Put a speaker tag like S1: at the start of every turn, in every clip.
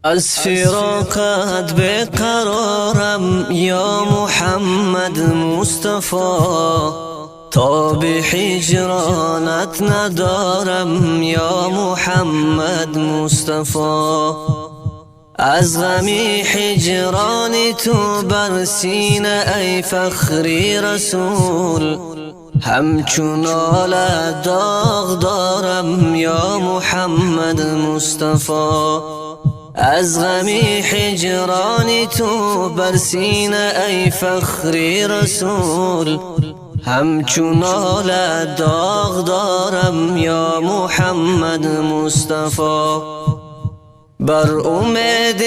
S1: از فراقت بقرارم یا محمد مصطفی، تا به هجرانت ندارم یا محمد مصطفی. از غمی هجران تو بر سینه ای فخری رسول، همچون آل داغ دارم یا محمد مصطفی. از غمی هجران تو بر سینه ای فخری رسول، همچون آل داغ دارم یا محمد مصطفی. بر امید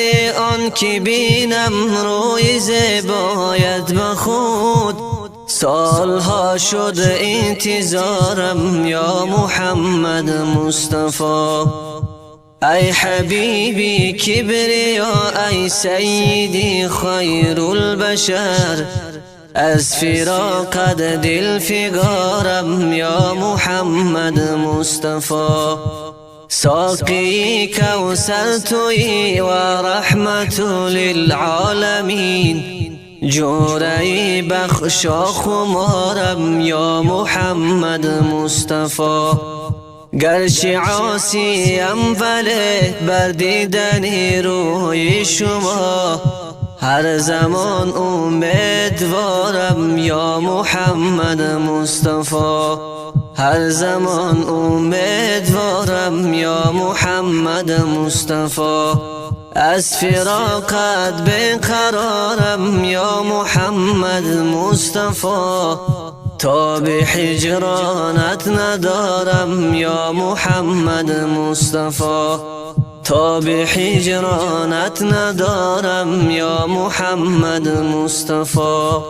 S1: آن که بینم روی زیبایت به خود، سالها شد انتظارم یا محمد مصطفی. ای حبیبی کبریا، ای سیدی خیر البشر، از فراقت دل فگارم یا محمد مصطفی. ساقی کوثر تویی و رحمت للعالمین، جوری بخشا خمارم یا محمد مصطفی. گرچه عاصیم ولی بر دیدن روی شما، هر زمان امیدوارم یا محمد مصطفی. هر زمان امیدوارم یا محمد مصطفی. از فراقت بقرارم یا محمد مصطفی، تا به هجرانت ندارم یا محمد مصطفی. تا به هجرانت ندارم یا محمد مصطفی.